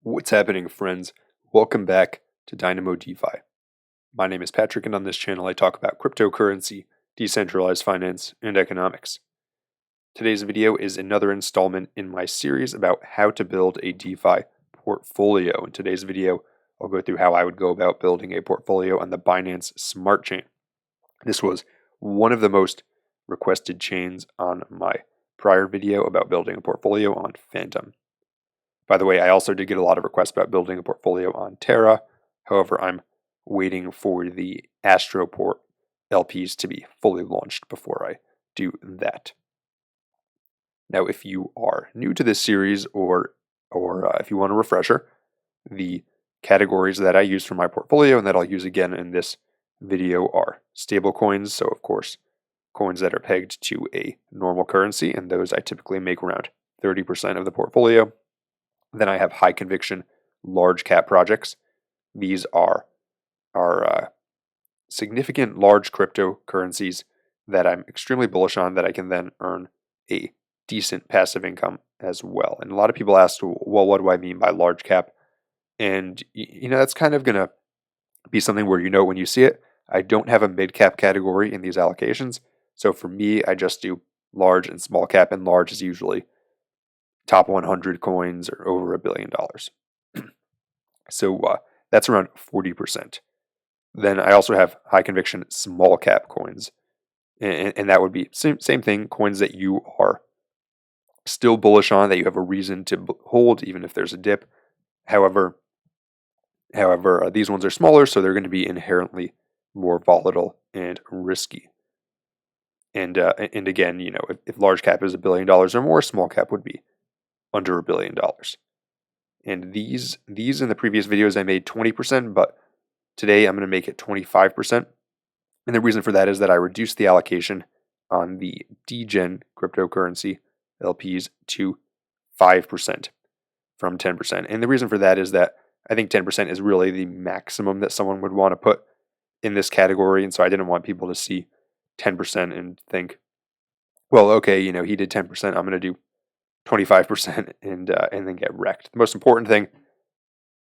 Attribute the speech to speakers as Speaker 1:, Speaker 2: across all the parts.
Speaker 1: What's happening, friends? Welcome back to Dynamo DeFi. My name is Patrick, and on this channel I talk about cryptocurrency, decentralized finance, and economics. Today's video is another installment in my series about how to build a DeFi portfolio. In today's video, I'll go through how I would go about building a portfolio on the Binance Smart Chain. This was one of the most requested chains on my prior video about building a portfolio on Phantom. By the way, I also did get a lot of requests about building a portfolio on Terra. However, I'm waiting for the Astroport LPs to be fully launched before I do that. Now, if you are new to this series or if you want a refresher, the categories that I use for my portfolio and that I'll use again in this video are stablecoins. So, of course, coins that are pegged to a normal currency, and those I typically make around 30% of the portfolio. Then I have high conviction, large cap projects. These are significant large cryptocurrencies that I'm extremely bullish on that I can then earn a decent passive income as well. And a lot of people ask, well, what do I mean by large cap? And that's kind of going to be something where when you see it. I don't have a mid cap category in these allocations. So for me, I just do large and small cap, and large is usually top 100 coins or over $1 billion. So that's around 40%. Then I also have high conviction small cap coins. And that would be same thing, coins that you are still bullish on, that you have a reason to hold even if there's a dip. However, these ones are smaller, so they're going to be inherently more volatile and risky. And again, if large cap is $1 billion or more, small cap would be under $1 billion. And these in the previous videos I made 20%, but today I'm going to make it 25%. And the reason for that is that I reduced the allocation on the Degen cryptocurrency LPs to 5% from 10%. And the reason for that is that I think 10% is really the maximum that someone would want to put in this category. And so I didn't want people to see 10% and think, well, okay, he did 10%, I'm going to do 25% and then get wrecked. The most important thing,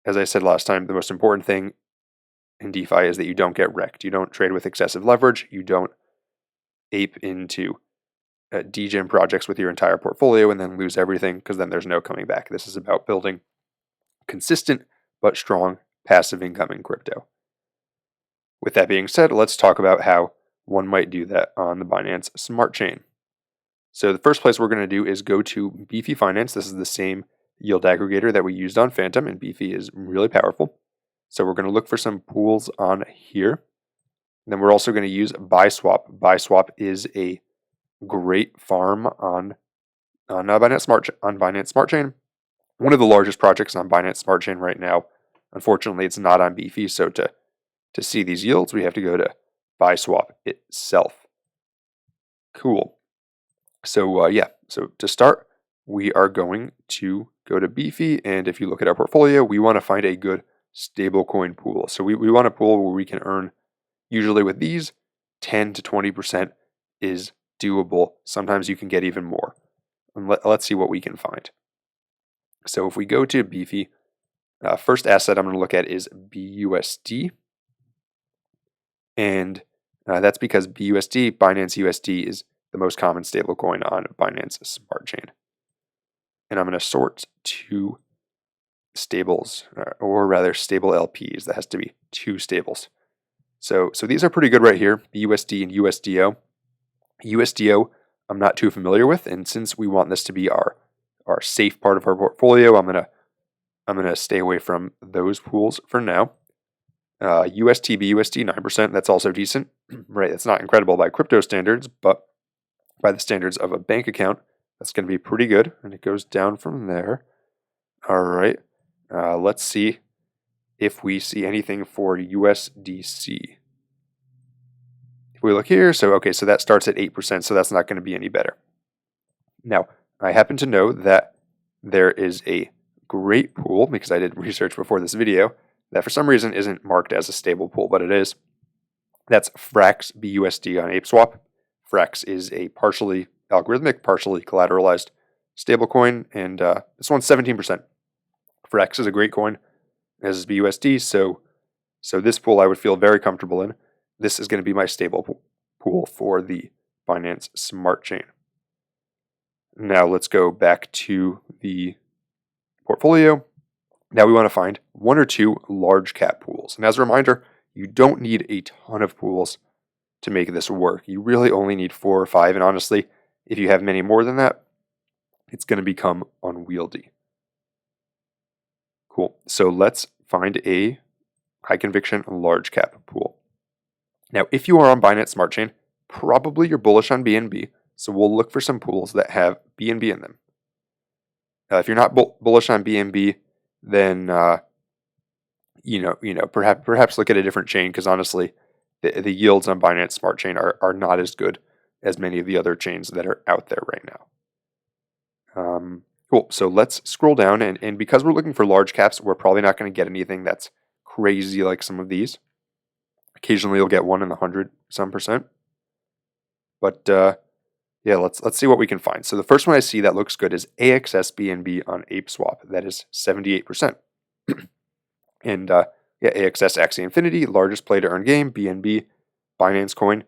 Speaker 1: as I said last time, the most important thing in DeFi is that you don't get wrecked. You don't trade with excessive leverage. You don't ape into degen projects with your entire portfolio and then lose everything, because then there's no coming back. This is about building consistent but strong passive income in crypto. With that being said, let's talk about how one might do that on the Binance Smart Chain. So the first place we're going to do is go to Beefy Finance. This is the same yield aggregator that we used on Phantom, and Beefy is really powerful. So we're going to look for some pools on here. And then we're also going to use BuySwap. BuySwap is a great farm on Binance Smart Chain. One of the largest projects on Binance Smart Chain right now. Unfortunately, it's not on Beefy, so to see these yields, we have to go to BuySwap itself. Cool. So so to start, we are going to go to Beefy, and if you look at our portfolio, we want to find a good stablecoin pool. So we want a pool where we can earn, usually with these, 10 to 20% is doable. Sometimes you can get even more. And let's see what we can find. So if we go to Beefy, first asset I'm going to look at is BUSD. And that's because BUSD, Binance USD, is the most common stablecoin on Binance Smart Chain. And I'm going to sort to stables, or rather stable LPs. That has to be two stables. So these are pretty good right here, BUSD and USDO. USDO I'm not too familiar with, and since we want this to be our safe part of our portfolio, I'm gonna stay away from those pools for now. UST, BUSD 9%, that's also decent, right? It's not incredible by crypto standards, but by the standards of a bank account, that's going to be pretty good, and it goes down from there. All right, let's see if we see anything for USDC. If we look here, so that starts at 8%, so that's not going to be any better. Now, I happen to know that there is a great pool, because I did research before this video, that for some reason isn't marked as a stable pool, but it is. That's Frax BUSD on ApeSwap. Frax is a partially algorithmic, partially collateralized stablecoin, and this one's 17%. Frex is a great coin, as is BUSD. So this pool I would feel very comfortable in. This is going to be my stable pool for the Binance Smart Chain. Now let's go back to the portfolio. Now we want to find one or two large cap pools. And as a reminder, you don't need a ton of pools to make this work. You really only need 4 or 5. And honestly, if you have many more than that, it's going to become unwieldy. Cool. So let's find a high conviction large cap pool. Now, if you are on Binance Smart Chain, probably you're bullish on BNB. So we'll look for some pools that have BNB in them. If you're not bullish on BNB, then perhaps look at a different chain, because honestly, the yields on Binance Smart Chain are not as good as many of the other chains that are out there right now. Cool. So let's scroll down, and because we're looking for large caps, we're probably not going to get anything that's crazy like some of these. Occasionally, you'll get one in the 100% But yeah, let's see what we can find. So the first one I see that looks good is AXS BNB on ApeSwap. That is 78%. And yeah, AXS Axie Infinity, largest play to earn game, BNB, Binance Coin.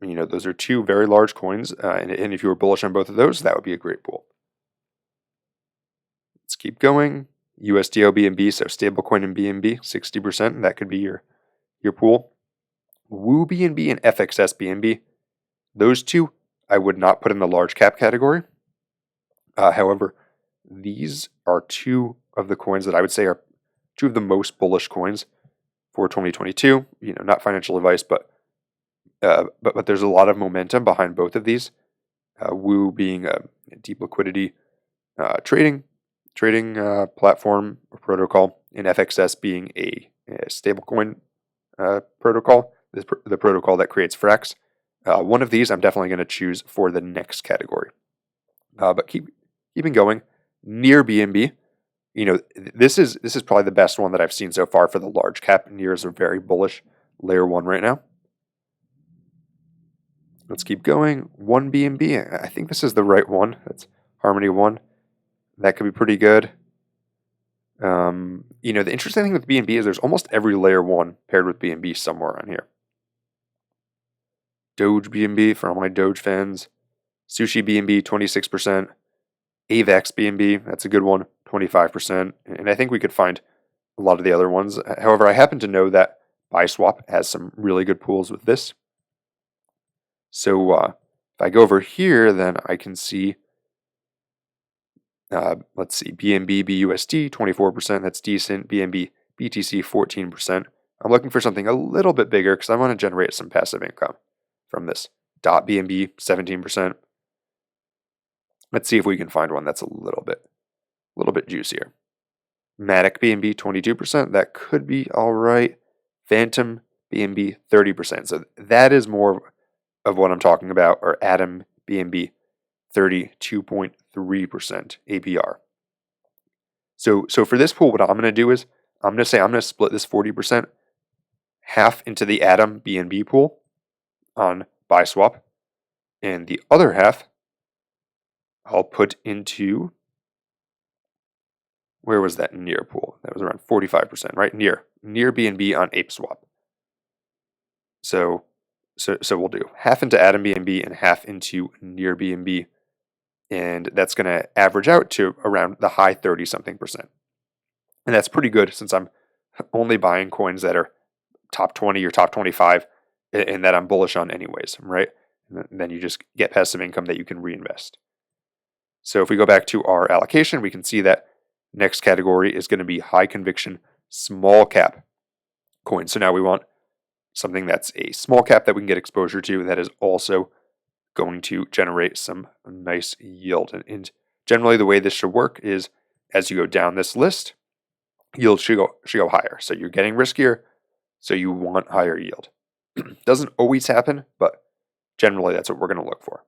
Speaker 1: Those are two very large coins. And if you were bullish on both of those, that would be a great pool. Let's keep going. USDO BNB, so stablecoin and BNB, 60%. That could be your pool. Woo BNB and FXS BNB. Those two I would not put in the large cap category. However, these are two of the coins that I would say are two of the most bullish coins for 2022. Not financial advice, but there's a lot of momentum behind both of these. Woo being a deep liquidity trading platform or protocol, and FXS being a stablecoin protocol, the protocol that creates Frax. One of these I'm definitely going to choose for the next category. But keeping going, near BNB, this is probably the best one that I've seen so far for the large cap. Near is a very bullish layer 1 right now. Let's keep going. 1 BNB, I think this is the right one. That's Harmony 1. That could be pretty good. The interesting thing with BNB is there's almost every layer 1 paired with BNB somewhere on here. Doge BNB for all my Doge fans. Sushi BNB, 26%. AVAX BNB, that's a good one, 25%. And I think we could find a lot of the other ones. However, I happen to know that BuySwap has some really good pools with this. So if I go over here, then I can see, let's see, BNB BUSD, 24%. That's decent. BNB BTC, 14%. I'm looking for something a little bit bigger because I want to generate some passive income from this. .BNB, 17%. Let's see if we can find one that's a little bit juicier. Matic BNB, 22%. That could be all right. Phantom BNB, 30%. So that is more of what I'm talking about. Or Atom BNB, 32.3% APR. So for this pool, what I'm going to do is I'm going to split this 40% half into the Atom BNB pool on BuySwap, and the other half I'll put into, where was that near pool? That was around 45%, right? Near BNB on ApeSwap. So we'll do half into Atom BNB and half into near BNB, and that's going to average out to around the high 30-something%. And that's pretty good since I'm only buying coins that are top 20 or top 25 and that I'm bullish on anyways, right? And then you just get passive income that you can reinvest. So if we go back to our allocation, we can see that next category is going to be high conviction small cap coins. So now we want something that's a small cap that we can get exposure to that is also going to generate some nice yield. And generally the way this should work is as you go down this list, yield should go higher. So you're getting riskier, so you want higher yield. Doesn't always happen, but generally that's what we're going to look for.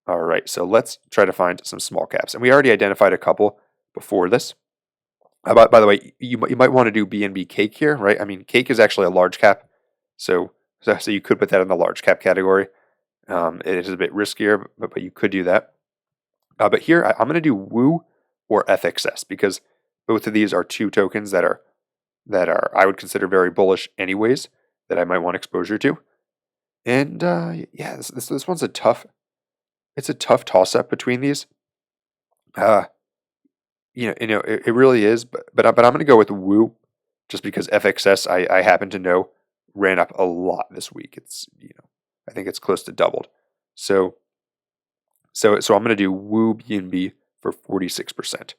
Speaker 1: All right, so let's try to find some small caps. And we already identified a couple before this. By the way, you might want to do BNB Cake here, right? I mean, Cake is actually a large cap, so you could put that in the large cap category. It is a bit riskier, but you could do that. But here, I'm going to do Woo or FXS because Both of these are two tokens that are I would consider very bullish anyways, that I might want exposure to. And yeah, this one's a tough toss up between these. It really is, but I'm going to go with Woo, just because FXS I happen to know ran up a lot this week. It's I think it's close to doubled. So I'm going to do Woo BNB for 46%.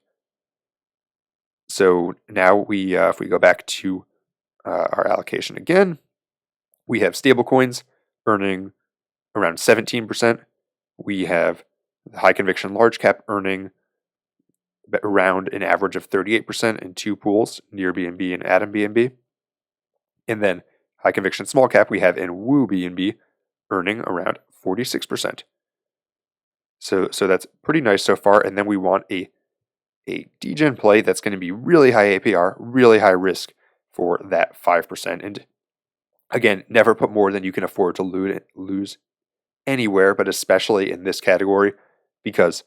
Speaker 1: So now we if we go back to our allocation again, we have stablecoins earning around 17%. We have the high conviction large cap earning around an average of 38% in two pools, Near BNB and Atom BNB. And then high conviction small cap we have in Woo BNB earning around 46%. So that's pretty nice so far. And then we want a Degen play that's going to be really high APR, really high risk for that 5%. And again, never put more than you can afford to lose anywhere, but especially in this category, because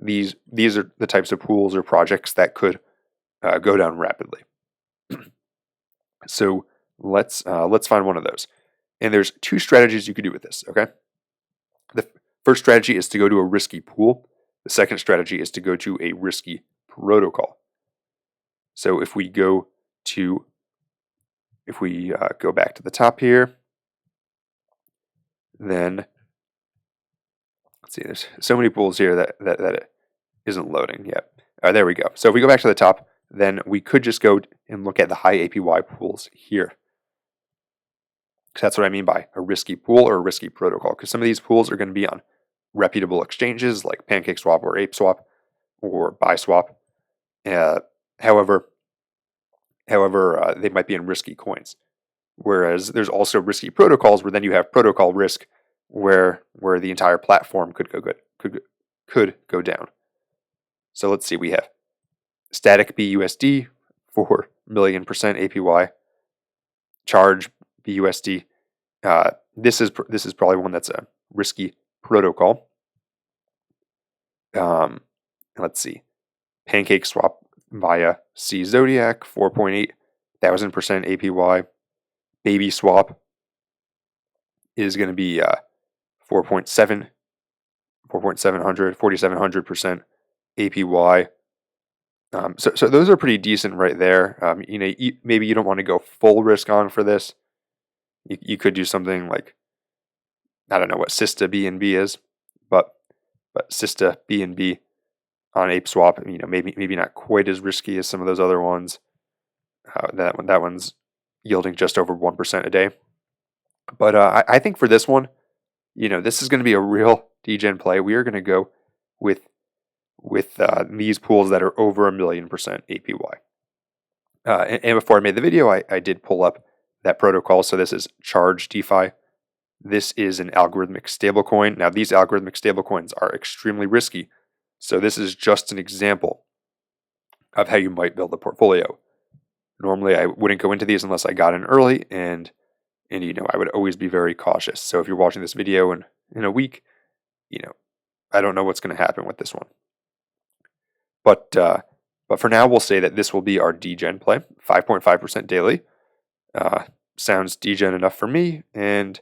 Speaker 1: these are the types of pools or projects that could go down rapidly. So let's find one of those. And there's two strategies you could do with this. Okay, the first strategy is to go to a risky pool. The second strategy is to go to a risky protocol. So if we go back to the top here, then let's see, there's so many pools here that it isn't loading yet. There we go. So if we go back to the top, then we could just go and look at the high APY pools here. So that's what I mean by a risky pool or a risky protocol, because some of these pools are going to be on reputable exchanges like PancakeSwap or ApeSwap or BuySwap. However, they might be in risky coins. Whereas there's also risky protocols where then you have protocol risk, where the entire platform could go down. So let's see, we have static BUSD 4 million% APY, charge BUSD. This is probably one that's a risky protocol. Let's see, PancakeSwap via C Zodiac 4.8 thousand% APY. Baby Swap is going to be 4,700% APY. So those are pretty decent right there. Maybe you don't want to go full risk on for this. You could do something like, I don't know what Sista BNB is, but Sista BNB on ApeSwap, maybe not quite as risky as some of those other ones. That one's yielding just over 1% a day. But I think for this one, this is going to be a real Degen play. We are going to go with these pools that are over 1,000,000% APY. And before I made the video, I did pull up that protocol. So this is Charge DeFi. This is an algorithmic stablecoin. Now, these algorithmic stablecoins are extremely risky. So this is just an example of how you might build a portfolio. Normally, I wouldn't go into these unless I got in early, and I would always be very cautious. So if you're watching this video in a week, I don't know what's going to happen with this one. But for now, we'll say that this will be our Degen play, 5.5% daily. Sounds Degen enough for me, and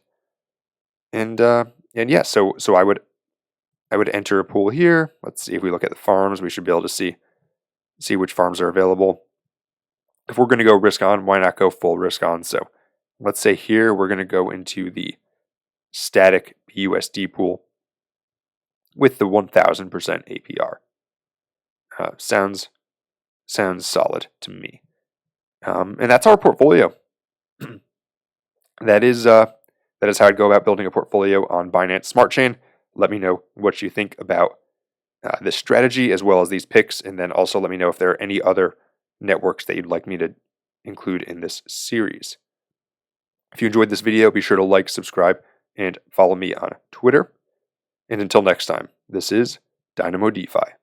Speaker 1: yeah. So I would enter a pool here. Let's see, if we look at the farms, we should be able to see which farms are available. If we're going to go risk on, why not go full risk on? So let's say here we're going to go into the static BUSD pool with the 1,000% APR. Sounds solid to me. And that's our portfolio. That is how I'd go about building a portfolio on Binance Smart Chain. Let me know what you think about this strategy as well as these picks, and then also let me know if there are any other networks that you'd like me to include in this series. If you enjoyed this video, be sure to like, subscribe, and follow me on Twitter. And until next time, this is Dynamo DeFi.